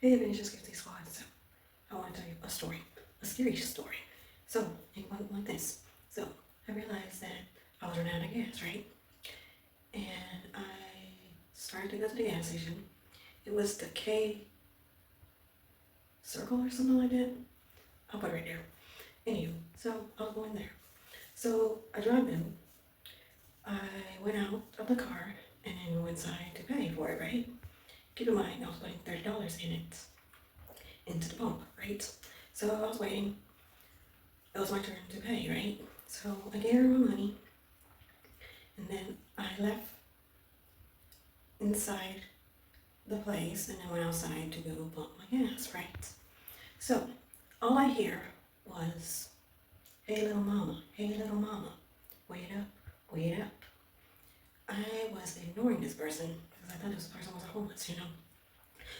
Hey, Adventures Gifty Squad. So, I want to tell you a story, a scary story. So, it went like this. So, I realized that I was running out of gas, right? And I started to go to the gas station. It was the K Circle or something like that. I'll put it right there. Anywho, so I was going there. So, I drive in. I went out of the car and then went inside to pay for it, right? Keep in mind, I was putting $30 in it, into the pump, right? So I was waiting. It was my turn to pay, right? So I gave her my money, and then I left inside the place and then went outside to go pump my gas, right? So all I hear was, hey little mama, wait up, wait up. I was ignoring this person because I thought this person was homeless,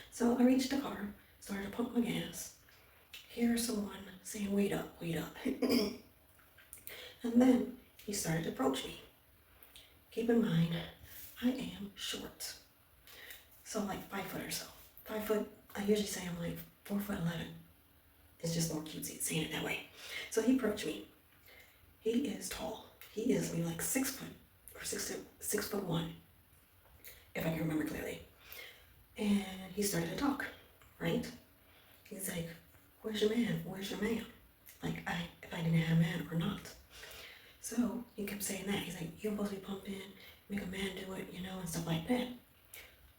So I reached the car, started to pump my gas, hear someone saying, wait up, wait up. And then he started to approach me. Keep in mind, I am short. So like 5 foot or so. 5 foot, I usually say I'm like 4'11". It's just more cutesy saying it that way. So he approached me. He is tall. He is maybe like 6 foot or 6'1", if I can remember clearly. And he started to talk, right? He's like, where's your man? Where's your man? Like if I didn't have a man or not. So he kept saying that. He's like, you're supposed to be pumping, make a man do it, and stuff like that.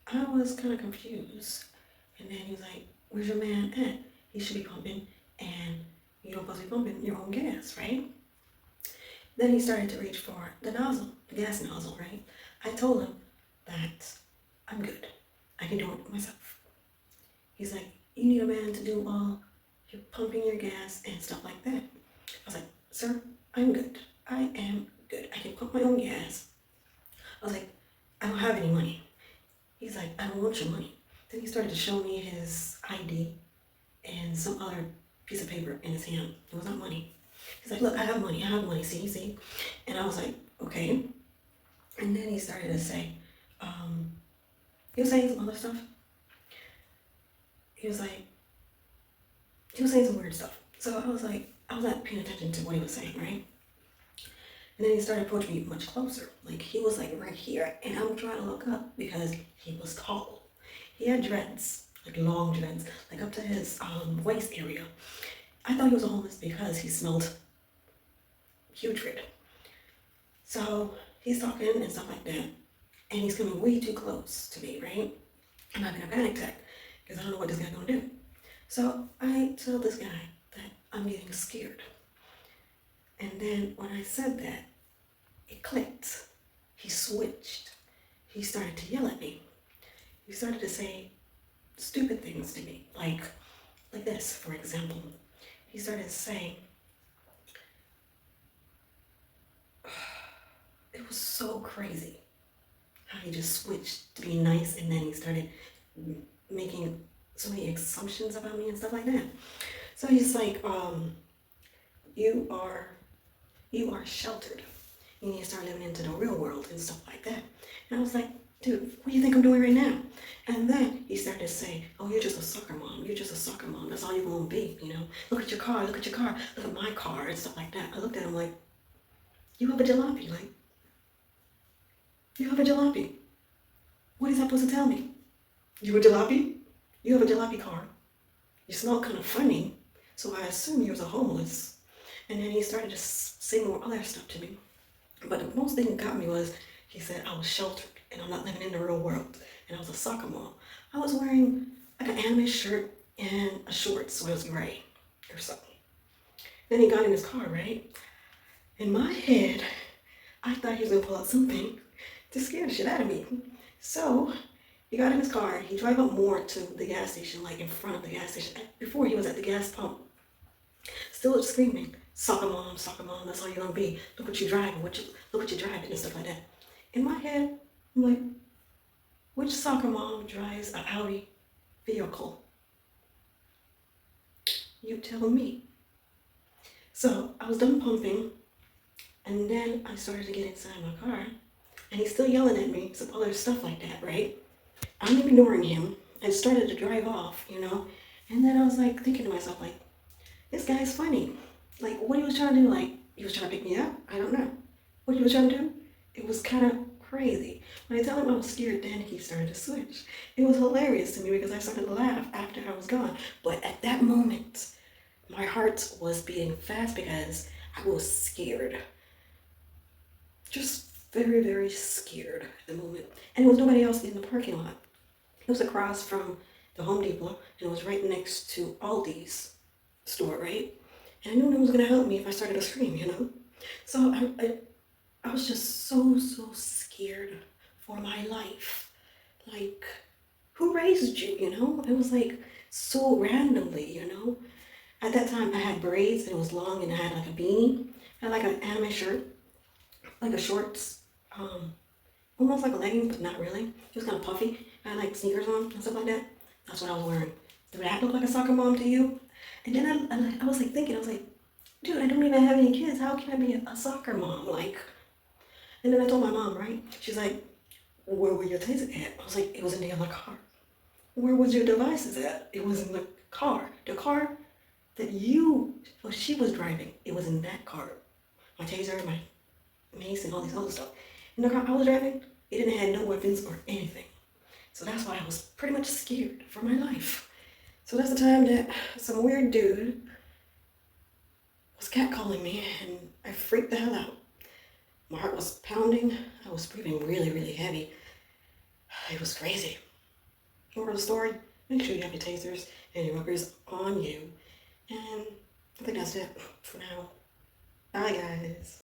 I was kind of confused. And then he was like, where's your man at? He should be pumping, and you're supposed to be pumping your own gas, right? Then he started to reach for the nozzle, the gas nozzle, right? I told him that I'm good. I can do it myself. He's like, you need a man to do all your pumping your gas and stuff like that. I was like, sir, I'm good. I am good. I can pump my own gas. I was like, I don't have any money. He's like, I don't want your money. Then he started to show me his ID and some other piece of paper in his hand. It was not money. He's like, look, I have money, see? And I was like, okay. And then he started to say, he was saying some other stuff. He was saying some weird stuff. So I was not paying attention to what he was saying, right? And then he started approaching me much closer. Like he was like right here, and I'm trying to look up because he was tall. He had dreads, like long dreads, like up to his waist area. I thought he was homeless because he smelled putrid. So he's talking and stuff like that, and he's coming way too close to me, right? I'm having a panic attack because I don't know what this guy's gonna do. So I tell this guy that I'm getting scared. And then when I said that, it clicked. He switched. He started to yell at me. He started to say stupid things to me, like this, for example. He started to say, it was so crazy how he just switched to be nice, and then he started making so many assumptions about me and stuff like that. So he's like, you are sheltered. You need to start living into the real world and stuff like that. And I was like, dude, what do you think I'm doing right now? And then he started to say, oh, you're just a soccer mom. You're just a soccer mom. That's all you're going to be, Look at your car. Look at my car and stuff like that. I looked at him like, you have a jalopy. Like, you have a jalopy. What is that supposed to tell me? You a jalopy? You have a jalopy car. You smell kind of funny. So I assume you was a homeless. And then he started to say more other stuff to me. But the most thing that got me was he said I was sheltered and I'm not living in the real world. And I was a soccer mom. I was wearing like an anime shirt and a shorts, so it was gray or something. Then he got in his car, right? In my head, I thought he was gonna pull out something to scare the shit out of me. So he got in his car. He drove up more to the gas station, like in front of the gas station. Before he was at the gas pump, still screaming, soccer mom, that's all you're gonna be. Look what you're driving, look what you're driving and stuff like that. In my head, I'm like, which soccer mom drives an Audi vehicle? You tell me. So I was done pumping, and then I started to get inside my car, and he's still yelling at me, some other stuff like that, right? I'm ignoring him. I started to drive off, you know? And then I was like thinking to myself, like, this guy's funny. Like, what he was trying to do, like, he was trying to pick me up? I don't know. What he was trying to do? It was kind of crazy. When I tell him I was scared, then he started to switch. It was hilarious to me because I started to laugh after I was gone. But at that moment, my heart was beating fast because I was scared. Just very, very scared at the moment. And there was nobody else in the parking lot. It was across from the Home Depot, and it was right next to Aldi's store, right? And I knew no one was gonna help me if I started to scream, you know? So I was just so scared for my life. Like, who raised you, you know? It was like so randomly, you know? At that time, I had braids and it was long and I had like a beanie. I had like an anime shirt, like a shorts, almost like a leggings, but not really. It was kind of puffy. I had like sneakers on and stuff like that. That's what I was wearing. Did that look like a soccer mom to you? And then I was like thinking, I was like, dude, I don't even have any kids. How can I be a soccer mom? Like, and then I told my mom, right? She's like, where were your taser at? I was like, it was in the other car. Where was your devices at? It was in the car. The car that well, she was driving. It was in that car. My taser, my mace, and all these other stuff. In the car I was driving, it didn't have no weapons or anything. So that's why I was pretty much scared for my life. So that's the time that some weird dude was catcalling me, and I freaked the hell out. My heart was pounding. I was breathing really, really heavy. It was crazy. Moral of the story, make sure you have your tasers and your rubbers on you. And I think that's it for now. Bye, guys.